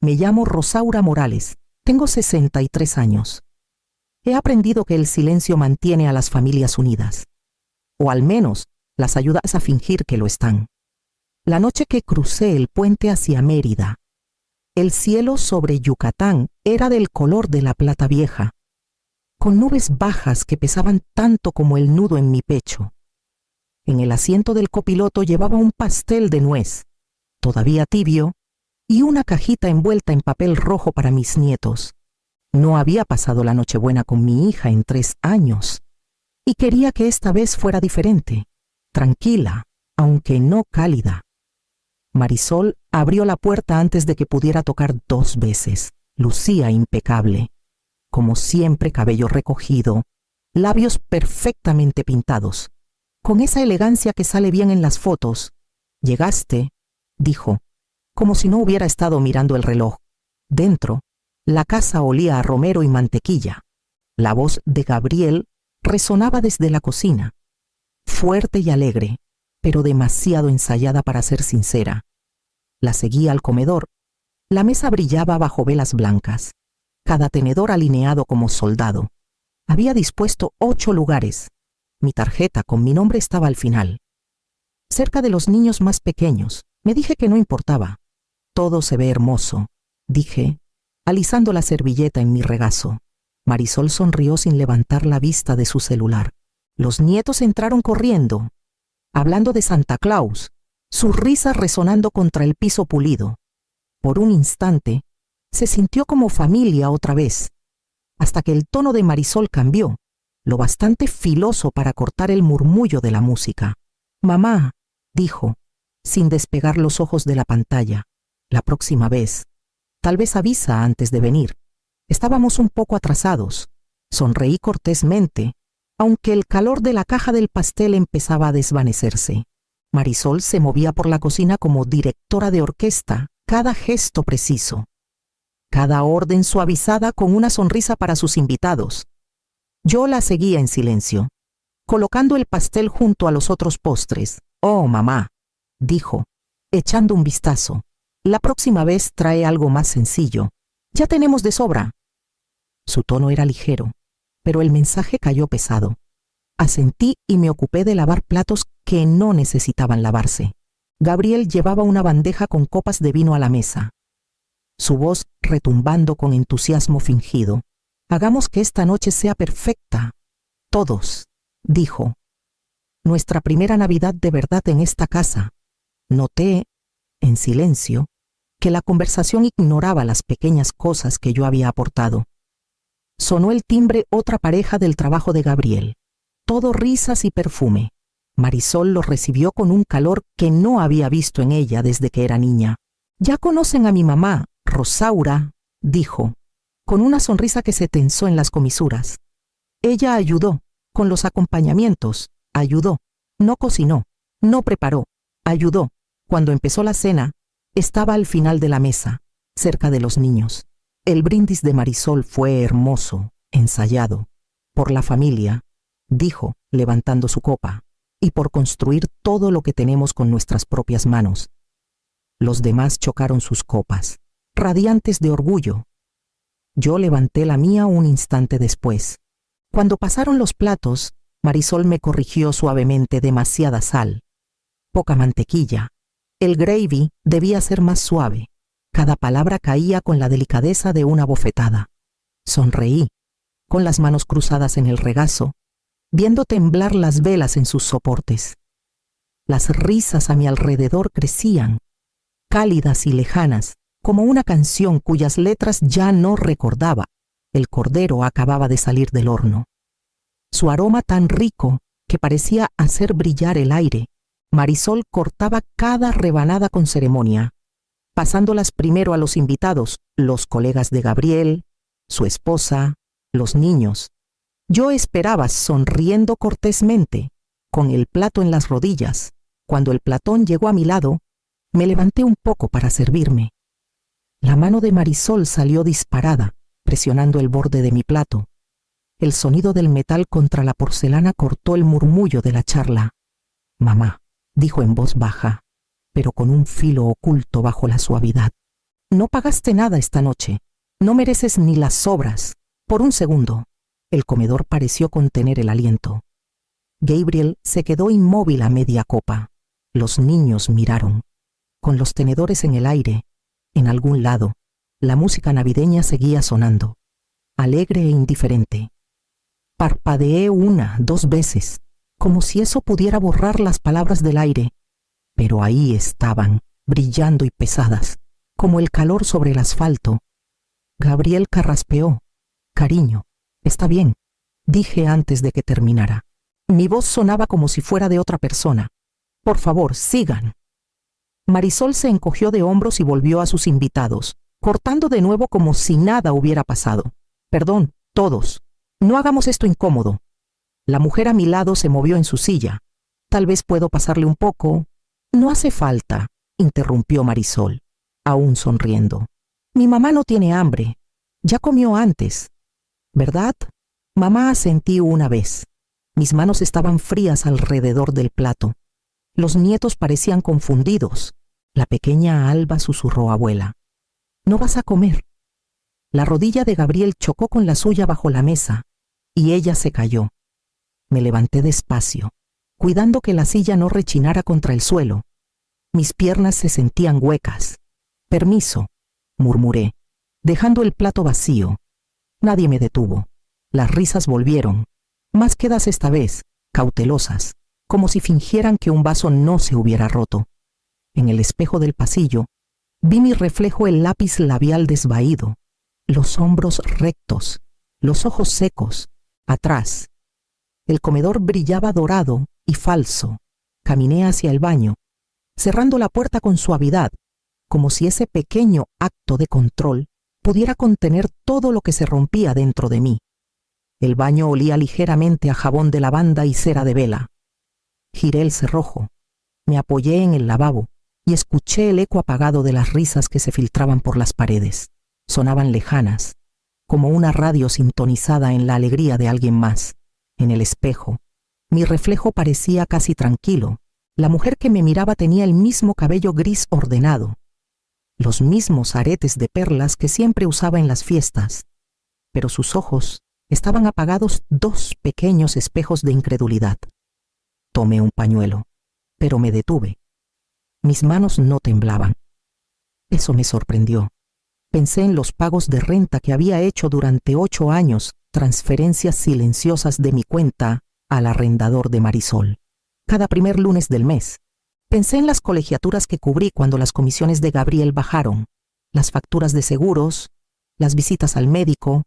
Me llamo Rosaura Morales. Tengo 63 años. He aprendido que el silencio mantiene a las familias unidas. O al menos las ayuda a fingir que lo están. La noche que crucé el puente hacia Mérida, el cielo sobre Yucatán era del color de la plata vieja, con nubes bajas que pesaban tanto como el nudo en mi pecho. En el asiento del copiloto llevaba un pastel de nuez, todavía tibio, y una cajita envuelta en papel rojo para mis nietos. No había pasado la Nochebuena con mi hija en 3 años, y quería que esta vez fuera diferente, tranquila, aunque no cálida. Marisol abrió la puerta antes de que pudiera tocar 2 veces. Lucía impecable. Como siempre, cabello recogido, labios perfectamente pintados, con esa elegancia que sale bien en las fotos. «Llegaste», dijo, como si no hubiera estado mirando el reloj. Dentro, la casa olía a romero y mantequilla. La voz de Gabriel resonaba desde la cocina, fuerte y alegre, pero demasiado ensayada para ser sincera. La seguí al comedor. La mesa brillaba bajo velas blancas, cada tenedor alineado como soldado. Había dispuesto 8 lugares. Mi tarjeta con mi nombre estaba al final. Cerca de los niños más pequeños, me dije que no importaba. Todo se ve hermoso, dije, alisando la servilleta en mi regazo. Marisol sonrió sin levantar la vista de su celular. Los nietos entraron corriendo, hablando de Santa Claus, sus risas resonando contra el piso pulido. Por un instante, se sintió como familia otra vez, hasta que el tono de Marisol cambió, lo bastante filoso para cortar el murmullo de la música. «Mamá», dijo, sin despegar los ojos de la pantalla, «la próxima vez, tal vez avisa antes de venir». Estábamos un poco atrasados. Sonreí cortésmente, aunque el calor de la caja del pastel empezaba a desvanecerse. Marisol se movía por la cocina como directora de orquesta, cada gesto preciso, cada orden suavizada con una sonrisa para sus invitados. Yo la seguía en silencio, colocando el pastel junto a los otros postres. «Oh, mamá», dijo, echando un vistazo, «la próxima vez trae algo más sencillo. Ya tenemos de sobra». Su tono era ligero, pero el mensaje cayó pesado. Asentí y me ocupé de lavar platos que no necesitaban lavarse. Gabriel llevaba una bandeja con copas de vino a la mesa, su voz retumbando con entusiasmo fingido. «Hagamos que esta noche sea perfecta. Todos», dijo. «Nuestra primera Navidad de verdad en esta casa». Noté, en silencio, que la conversación ignoraba las pequeñas cosas que yo había aportado. Sonó el timbre otra pareja del trabajo de Gabriel. Todo risas y perfume. Marisol lo recibió con un calor que no había visto en ella desde que era niña. «Ya conocen a mi mamá, Rosaura», dijo, con una sonrisa que se tensó en las comisuras. «Ella ayudó, con los acompañamientos, ayudó. No cocinó, no preparó, ayudó. Cuando empezó la cena, estaba al final de la mesa, cerca de los niños». El brindis de Marisol fue hermoso, ensayado, por la familia, dijo, levantando su copa, y por construir todo lo que tenemos con nuestras propias manos. Los demás chocaron sus copas, radiantes de orgullo. Yo levanté la mía un instante después. Cuando pasaron los platos, Marisol me corrigió suavemente: demasiada sal, poca mantequilla. El gravy debía ser más suave. Cada palabra caía con la delicadeza de una bofetada. Sonreí, con las manos cruzadas en el regazo, viendo temblar las velas en sus soportes. Las risas a mi alrededor crecían, cálidas y lejanas, como una canción cuyas letras ya no recordaba. El cordero acababa de salir del horno. Su aroma tan rico que parecía hacer brillar el aire. Marisol cortaba cada rebanada con ceremonia, pasándolas primero a los invitados, los colegas de Gabriel, su esposa, los niños. Yo esperaba sonriendo cortésmente, con el plato en las rodillas. Cuando el platón llegó a mi lado, me levanté un poco para servirme. La mano de Marisol salió disparada, presionando el borde de mi plato. El sonido del metal contra la porcelana cortó el murmullo de la charla. «Mamá», dijo en voz baja, pero con un filo oculto bajo la suavidad, No pagaste nada esta noche. No mereces ni las sobras. Por un segundo, el comedor pareció contener el aliento. Gabriel se quedó inmóvil a media copa. Los niños miraron. Con los tenedores en el aire, en algún lado, la música navideña seguía sonando, alegre e indiferente. Parpadeé 1, 2 veces, como si eso pudiera borrar las palabras del aire, pero ahí estaban, brillando y pesadas, como el calor sobre el asfalto. Gabriel carraspeó. Cariño, está bien, dije antes de que terminara. Mi voz sonaba como si fuera de otra persona. Por favor, sigan. Marisol se encogió de hombros y volvió a sus invitados, cortando de nuevo como si nada hubiera pasado. Perdón, todos. No hagamos esto incómodo. La mujer a mi lado se movió en su silla. Tal vez puedo pasarle un poco. No hace falta, interrumpió Marisol, aún sonriendo. Mi mamá no tiene hambre. Ya comió antes. ¿Verdad? Mamá asentí una vez. Mis manos estaban frías alrededor del plato. Los nietos parecían confundidos. La pequeña Alba susurró a abuela. ¿No vas a comer? La rodilla de Gabriel chocó con la suya bajo la mesa, y ella se cayó. Me levanté despacio, cuidando que la silla no rechinara contra el suelo. Mis piernas se sentían huecas. Permiso, murmuré, dejando el plato vacío. Nadie me detuvo. Las risas volvieron, más quedas esta vez, cautelosas, como si fingieran que un vaso no se hubiera roto. En el espejo del pasillo, vi mi reflejo el lápiz labial desvaído, los hombros rectos, los ojos secos, atrás. El comedor brillaba dorado y falso. Caminé hacia el baño, cerrando la puerta con suavidad, como si ese pequeño acto de control pudiera contener todo lo que se rompía dentro de mí. El baño olía ligeramente a jabón de lavanda y cera de vela. Giré el cerrojo, me apoyé en el lavabo y escuché el eco apagado de las risas que se filtraban por las paredes. Sonaban lejanas, como una radio sintonizada en la alegría de alguien más. En el espejo, mi reflejo parecía casi tranquilo. La mujer que me miraba tenía el mismo cabello gris ordenado, los mismos aretes de perlas que siempre usaba en las fiestas, pero sus ojos estaban apagados 2 pequeños espejos de incredulidad. Tomé un pañuelo, pero me detuve. Mis manos no temblaban. Eso me sorprendió. Pensé en los pagos de renta que había hecho durante 8 años, transferencias silenciosas de mi cuenta al arrendador de Marisol, cada primer lunes del mes. Pensé en las colegiaturas que cubrí cuando las comisiones de Gabriel bajaron, las facturas de seguros, las visitas al médico,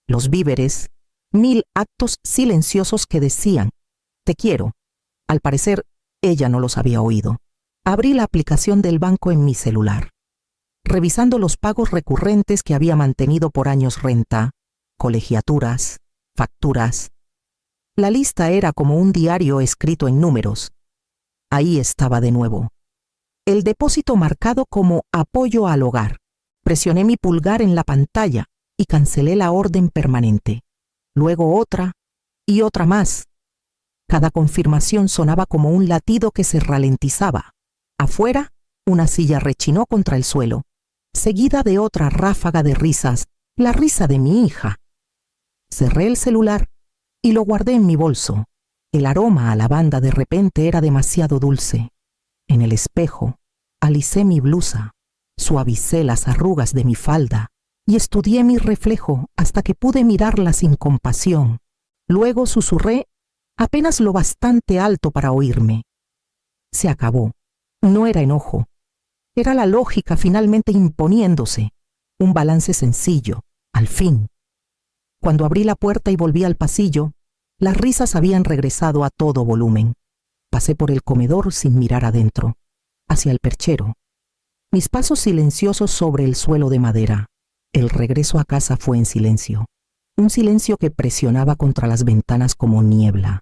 los víveres, 1000 actos silenciosos que decían, te quiero. Al parecer, ella no los había oído. Abrí la aplicación del banco en mi celular, revisando los pagos recurrentes que había mantenido por años: renta, colegiaturas, facturas. La lista era como un diario escrito en números. Ahí estaba de nuevo. El depósito marcado como apoyo al hogar. Presioné mi pulgar en la pantalla y cancelé la orden permanente. Luego otra y otra más. Cada confirmación sonaba como un latido que se ralentizaba. Afuera, una silla rechinó contra el suelo, seguida de otra ráfaga de risas, la risa de mi hija. Cerré el celular y lo guardé en mi bolso. El aroma a lavanda de repente era demasiado dulce. En el espejo, alicé mi blusa, suavicé las arrugas de mi falda y estudié mi reflejo hasta que pude mirarla sin compasión. Luego susurré apenas lo bastante alto para oírme. Se acabó. No era enojo. Era la lógica finalmente imponiéndose. Un balance sencillo, al fin. Cuando abrí la puerta y volví al pasillo, las risas habían regresado a todo volumen. Pasé por el comedor sin mirar adentro, hacia el perchero. Mis pasos silenciosos sobre el suelo de madera. El regreso a casa fue en silencio. Un silencio que presionaba contra las ventanas como niebla.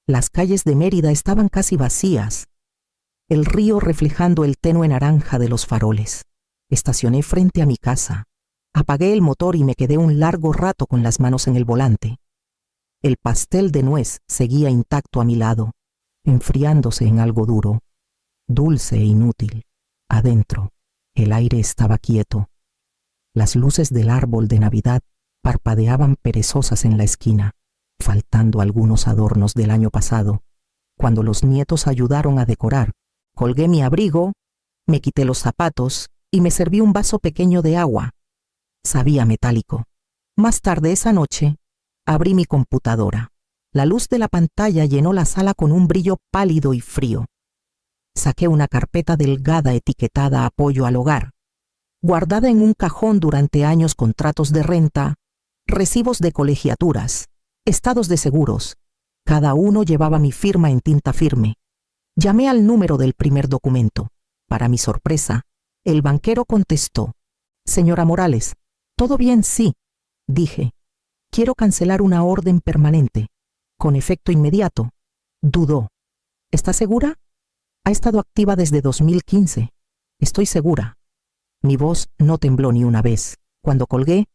Las calles de Mérida estaban casi vacías, el río reflejando el tenue naranja de los faroles. Estacioné frente a mi casa. Apagué el motor y me quedé un largo rato con las manos en el volante. El pastel de nuez seguía intacto a mi lado, enfriándose en algo duro, dulce e inútil. Adentro, el aire estaba quieto, Las luces del árbol de Navidad parpadeaban perezosas en la esquina, faltando algunos adornos del año pasado. Cuando los nietos ayudaron a decorar, colgué mi abrigo, me quité los zapatos y me serví un vaso pequeño de agua. Sabía metálico. Más tarde esa noche, abrí mi computadora. La luz de la pantalla llenó la sala con un brillo pálido y frío. Saqué una carpeta delgada etiquetada Apoyo al Hogar. Guardada en un cajón durante años, contratos de renta, recibos de colegiaturas, estados de seguros. Cada uno llevaba mi firma en tinta firme. Llamé al número del primer documento. Para mi sorpresa, el banquero contestó: «Señora Morales, ¿todo bien?» «Sí», dije. «Quiero cancelar una orden permanente, con efecto inmediato». Dudó. «¿Está segura?» «Ha estado activa desde 2015. Estoy segura». Mi voz no tembló ni una vez. Cuando colgué,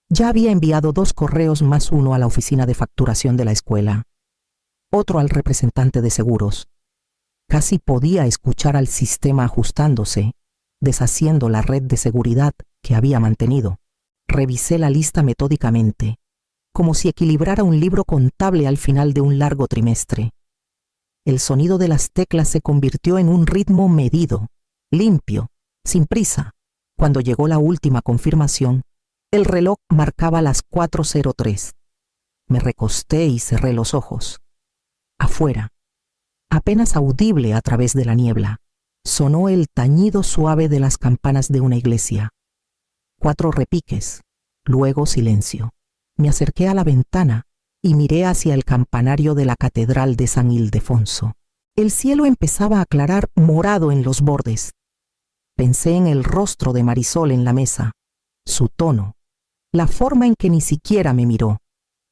ya había enviado 2 correos más uno a la oficina de facturación de la escuela, otro al representante de seguros. Casi podía escuchar al sistema ajustándose, deshaciendo la red de seguridad que había mantenido. Revisé la lista metódicamente, como si equilibrara un libro contable al final de un largo trimestre. El sonido de las teclas se convirtió en un ritmo medido, limpio, sin prisa. Cuando llegó la última confirmación, el reloj marcaba las 4:03. Me recosté y cerré los ojos. Afuera, apenas audible a través de la niebla, sonó el tañido suave de las campanas de una iglesia. 4 repiques, luego silencio. Me acerqué a la ventana y miré hacia el campanario de la Catedral de San Ildefonso. El cielo empezaba a aclarar morado en los bordes. Pensé en el rostro de Marisol en la mesa, su tono, la forma en que ni siquiera me miró.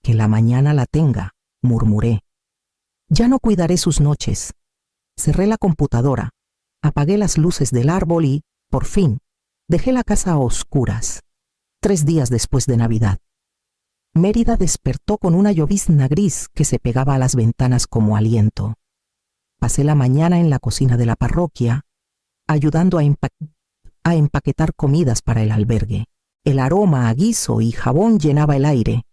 «Que la mañana la tenga», murmuré. «Ya no cuidaré sus noches». Cerré la computadora, apagué las luces del árbol y, por fin, dejé la casa a oscuras. 3 días después de Navidad. Mérida despertó con una llovizna gris que se pegaba a las ventanas como aliento. Pasé la mañana en la cocina de la parroquia, ayudando a empaquetar comidas para el albergue. El aroma a guiso y jabón llenaba el aire,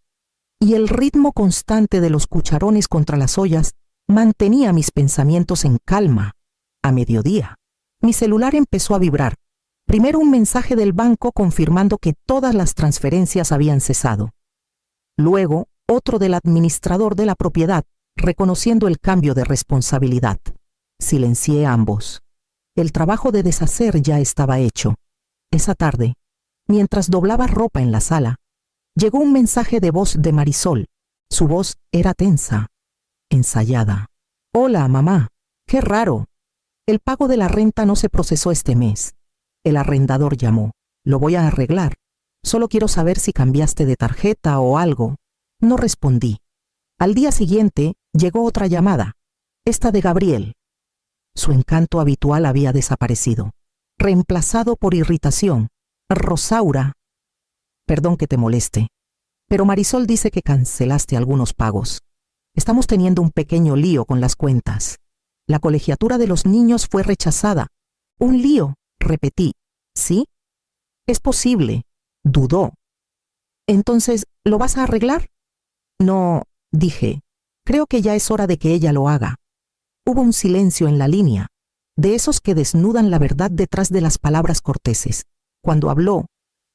y el ritmo constante de los cucharones contra las ollas mantenía mis pensamientos en calma. A mediodía, mi celular empezó a vibrar. Primero un mensaje del banco confirmando que todas las transferencias habían cesado. Luego, otro del administrador de la propiedad, reconociendo el cambio de responsabilidad. Silencié ambos. El trabajo de deshacer ya estaba hecho. Esa tarde, mientras doblaba ropa en la sala, llegó un mensaje de voz de Marisol. Su voz era tensa, ensayada. «Hola, mamá. Qué raro. El pago de la renta no se procesó este mes. El arrendador llamó. Lo voy a arreglar. Solo quiero saber si cambiaste de tarjeta o algo». No respondí. Al día siguiente llegó otra llamada, esta de Gabriel. Su encanto habitual había desaparecido, reemplazado por irritación. «Rosaura, perdón que te moleste, pero Marisol dice que cancelaste algunos pagos. Estamos teniendo un pequeño lío con las cuentas. La colegiatura de los niños fue rechazada». «¿Un lío?», repetí. «¿Sí? Es posible», dudó. «Entonces, ¿lo vas a arreglar?» «No», dije. «Creo que ya es hora de que ella lo haga». Hubo un silencio en la línea, de esos que desnudan la verdad detrás de las palabras corteses. Cuando habló,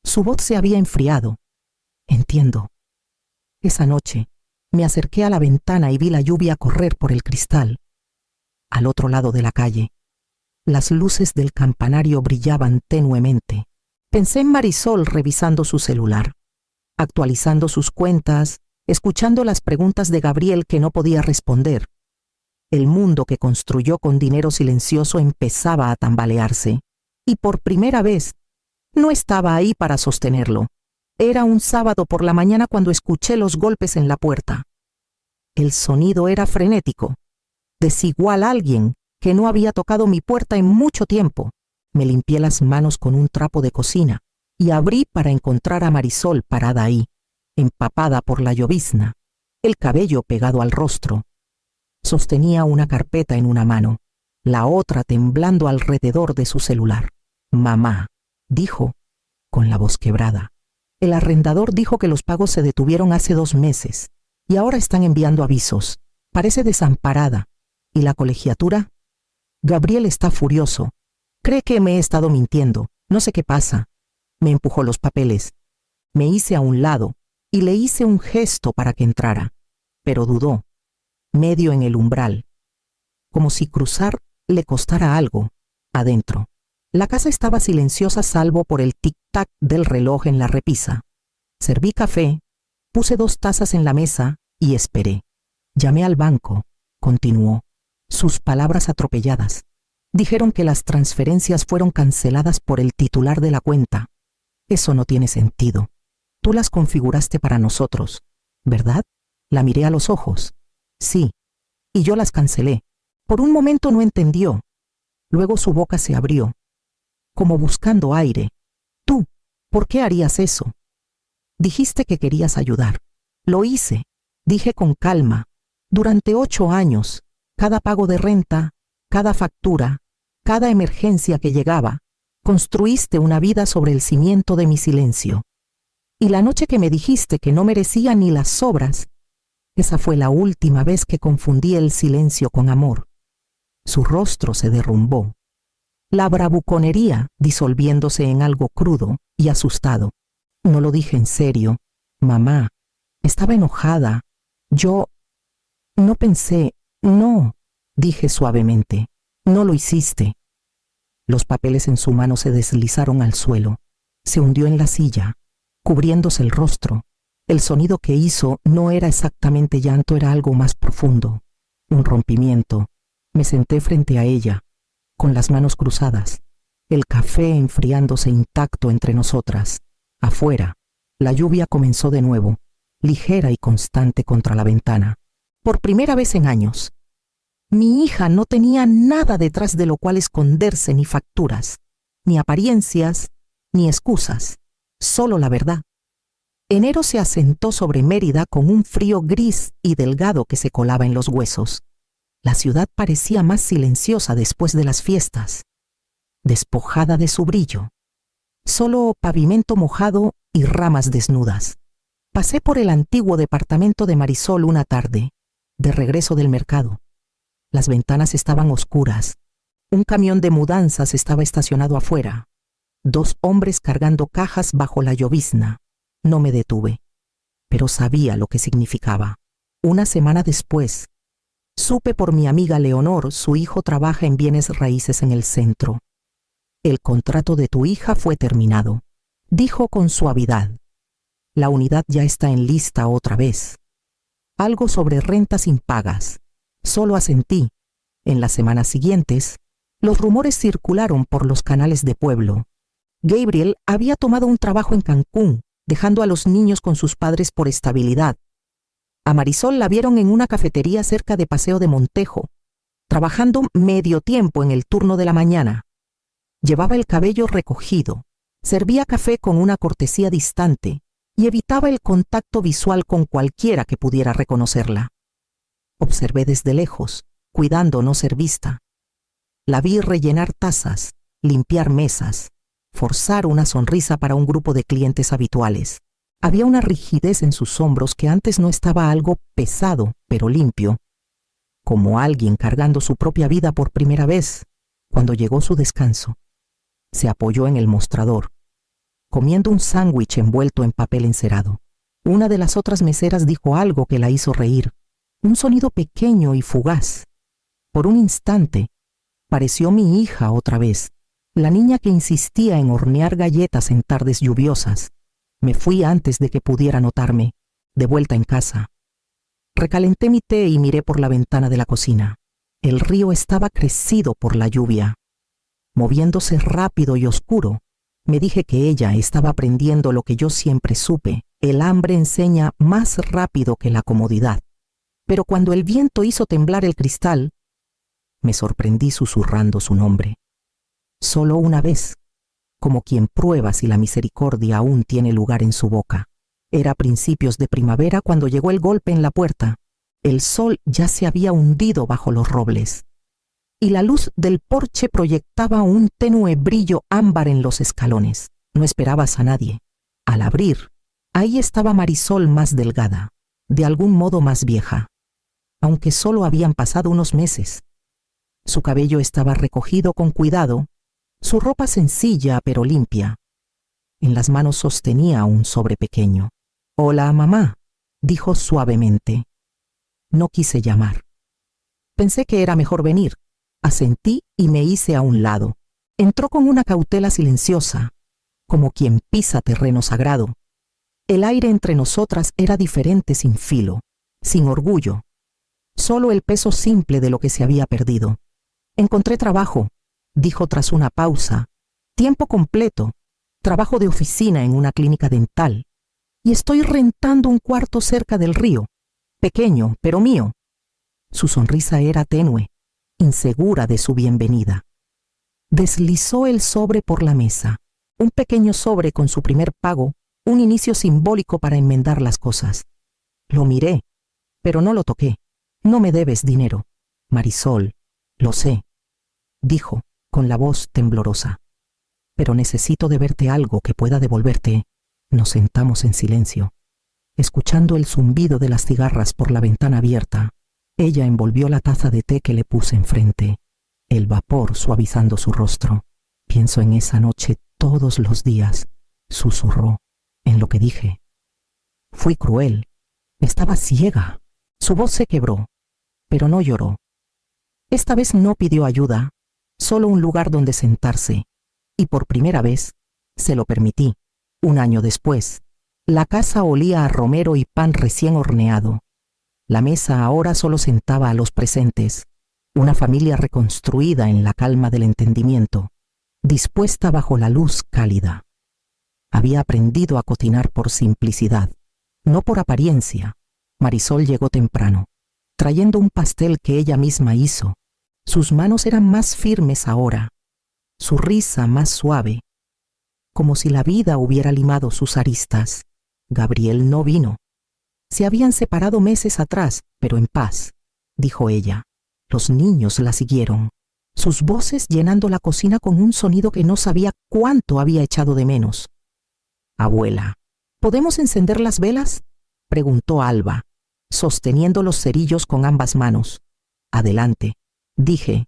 su voz se había enfriado. «Entiendo». Esa noche, me acerqué a la ventana y vi la lluvia correr por el cristal. Al otro lado de la calle, las luces del campanario brillaban tenuemente. Pensé en Marisol revisando su celular, actualizando sus cuentas, escuchando las preguntas de Gabriel que no podía responder. El mundo que construyó con dinero silencioso empezaba a tambalearse, y por primera vez no estaba ahí para sostenerlo. Era un sábado por la mañana cuando escuché los golpes en la puerta. El sonido era frenético, desigual a alguien que no había tocado mi puerta en mucho tiempo. Me limpié las manos con un trapo de cocina y abrí para encontrar a Marisol parada ahí, empapada por la llovizna, el cabello pegado al rostro. Sostenía una carpeta en una mano, la otra temblando alrededor de su celular. «Mamá», dijo, con la voz quebrada. El arrendador dijo que los pagos se detuvieron hace 2 meses y ahora están enviando avisos. Parece desamparada. ¿Y la colegiatura? Gabriel está furioso. Cree que me he estado mintiendo. No sé qué pasa. Me empujó los papeles. Me hice a un lado y le hice un gesto para que entrara, pero dudó, medio en el umbral, como si cruzar le costara algo. Adentro, la casa estaba silenciosa salvo por el tic-tac del reloj en la repisa. Serví café, puse 2 tazas en la mesa y esperé. Llamé al banco, continuó, sus palabras atropelladas. Dijeron que las transferencias fueron canceladas por el titular de la cuenta. Eso no tiene sentido. Tú las configuraste para nosotros, ¿verdad? La miré a los ojos. Sí, y yo las cancelé. Por un momento no entendió. Luego su boca se abrió, como buscando aire. Tú, ¿por qué harías eso? Dijiste que querías ayudar. Lo hice, dije con calma. Durante 8 años, cada pago de renta, cada factura, cada emergencia que llegaba, construiste una vida sobre el cimiento de mi silencio. Y la noche que me dijiste que no merecía ni las sobras, esa fue la última vez que confundí el silencio con amor. Su rostro se derrumbó, la bravuconería disolviéndose en algo crudo y asustado. No lo dije en serio, mamá. Estaba enojada. Yo no pensé, no, dije suavemente. No lo hiciste. Los papeles en su mano se deslizaron al suelo. Se hundió en la silla, cubriéndose el rostro. El sonido que hizo no era exactamente llanto, era algo más profundo, un rompimiento. Me senté frente a ella, con las manos cruzadas, el café enfriándose intacto entre nosotras. Afuera, la lluvia comenzó de nuevo, ligera y constante contra la ventana. Por primera vez en años, mi hija no tenía nada detrás de lo cual esconderse, ni facturas, ni apariencias, ni excusas, solo la verdad. Enero se asentó sobre Mérida con un frío gris y delgado que se colaba en los huesos. La ciudad parecía más silenciosa después de las fiestas, despojada de su brillo. Solo pavimento mojado y ramas desnudas. Pasé por el antiguo departamento de Marisol una tarde, de regreso del mercado. Las ventanas estaban oscuras. Un camión de mudanzas estaba estacionado afuera. 2 hombres cargando cajas bajo la llovizna. No me detuve, pero sabía lo que significaba. Una semana después, supe por mi amiga Leonor, su hijo trabaja en bienes raíces en el centro. El contrato de tu hija fue terminado, dijo con suavidad. La unidad ya está en lista otra vez. Algo sobre rentas impagas. Solo asentí. En las semanas siguientes, los rumores circularon por los canales de pueblo. Gabriel había tomado un trabajo en Cancún, dejando a los niños con sus padres por estabilidad. A Marisol la vieron en una cafetería cerca de Paseo de Montejo, trabajando medio tiempo en el turno de la mañana. Llevaba el cabello recogido, servía café con una cortesía distante y evitaba el contacto visual con cualquiera que pudiera reconocerla. Observé desde lejos, cuidando no ser vista. La vi rellenar tazas, limpiar mesas, forzar una sonrisa para un grupo de clientes habituales. Había una rigidez en sus hombros que antes no estaba, algo pesado, pero limpio, como alguien cargando su propia vida por primera vez. Cuando llegó su descanso, se apoyó en el mostrador, comiendo un sándwich envuelto en papel encerado. Una de las otras meseras dijo algo que la hizo reír, un sonido pequeño y fugaz. Por un instante, pareció mi hija otra vez, la niña que insistía en hornear galletas en tardes lluviosas. Me fui antes de que pudiera notarme, de vuelta en casa. Recalenté mi té y miré por la ventana de la cocina. El río estaba crecido por la lluvia, moviéndose rápido y oscuro. Me dije que ella estaba aprendiendo lo que yo siempre supe: el hambre enseña más rápido que la comodidad. Pero cuando el viento hizo temblar el cristal, me sorprendí susurrando su nombre. Solo una vez, como quien prueba si la misericordia aún tiene lugar en su boca. Era principios de primavera cuando llegó el golpe en la puerta. El sol ya se había hundido bajo los robles, y la luz del porche proyectaba un tenue brillo ámbar en los escalones. No esperabas a nadie. Al abrir, ahí estaba Marisol más delgada, de algún modo más vieja, aunque solo habían pasado unos meses. Su cabello estaba recogido con cuidado, su ropa sencilla pero limpia. En las manos sostenía un sobre pequeño. «Hola, mamá», dijo suavemente. No quise llamar. Pensé que era mejor venir. Asentí y me hice a un lado. Entró con una cautela silenciosa, como quien pisa terreno sagrado. El aire entre nosotras era diferente, sin filo, sin orgullo. Solo el peso simple de lo que se había perdido. «Encontré trabajo», dijo tras una pausa. «Tiempo completo. Trabajo de oficina en una clínica dental. Y estoy rentando un cuarto cerca del río. Pequeño, pero mío». Su sonrisa era tenue, insegura de su bienvenida. Deslizó el sobre por la mesa. Un pequeño sobre con su primer pago, un inicio simbólico para enmendar las cosas. Lo miré, pero no lo toqué. «No me debes dinero, Marisol, lo sé», dijo, con la voz temblorosa. «Pero necesito deberte algo que pueda devolverte». Nos sentamos en silencio, escuchando el zumbido de las cigarras por la ventana abierta. Ella envolvió la taza de té que le puse enfrente, el vapor suavizando su rostro. «Pienso en esa noche todos los días», susurró, en lo que dije. «Fui cruel. Estaba ciega». Su voz se quebró, pero no lloró. Esta vez no pidió ayuda, solo un lugar donde sentarse, y por primera vez se lo permití. Un año después, la casa olía a romero y pan recién horneado. La mesa ahora solo sentaba a los presentes, una familia reconstruida en la calma del entendimiento, dispuesta bajo la luz cálida. Había aprendido a cocinar por simplicidad, no por apariencia. Marisol llegó temprano, trayendo un pastel que ella misma hizo. Sus manos eran más firmes ahora, su risa más suave, como si la vida hubiera limado sus aristas. Gabriel no vino. Se habían separado meses atrás, pero en paz, dijo ella. Los niños la siguieron, sus voces llenando la cocina con un sonido que no sabía cuánto había echado de menos. «Abuela, ¿podemos encender las velas?», preguntó Alba, sosteniendo los cerillos con ambas manos. «Adelante», dije,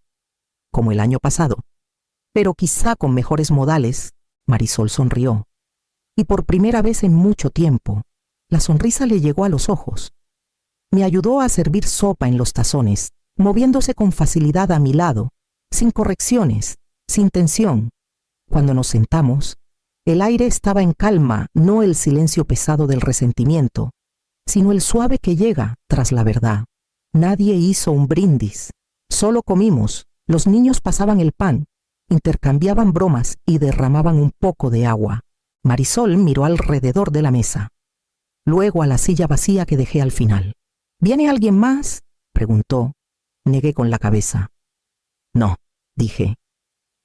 «como el año pasado, pero quizá con mejores modales». Marisol sonrió, y por primera vez en mucho tiempo, la sonrisa le llegó a los ojos. Me ayudó a servir sopa en los tazones, moviéndose con facilidad a mi lado, sin correcciones, sin tensión. Cuando nos sentamos, el aire estaba en calma, no el silencio pesado del resentimiento, sino el suave que llega tras la verdad. Nadie hizo un brindis, solo comimos. Los niños pasaban el pan, intercambiaban bromas y derramaban un poco de agua. Marisol miró alrededor de la mesa, luego a la silla vacía que dejé al final. «¿Viene alguien más?», preguntó. Negué con la cabeza. «No», dije.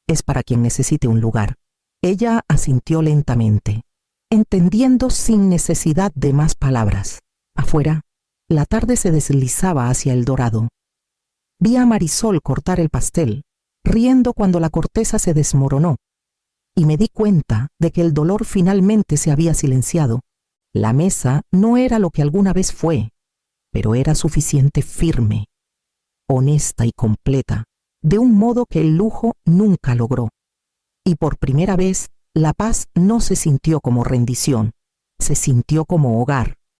«Es para quien necesite un lugar». Ella asintió lentamente, entendiendo sin necesidad de más palabras. Afuera, la tarde se deslizaba hacia el dorado. Vi a Marisol cortar el pastel, riendo cuando la corteza se desmoronó, y me di cuenta de que el dolor finalmente se había silenciado. La mesa no era lo que alguna vez fue, pero era suficiente firme, honesta y completa, de un modo que el lujo nunca logró. Y por primera vez, la paz no se sintió como rendición, se sintió como hogar.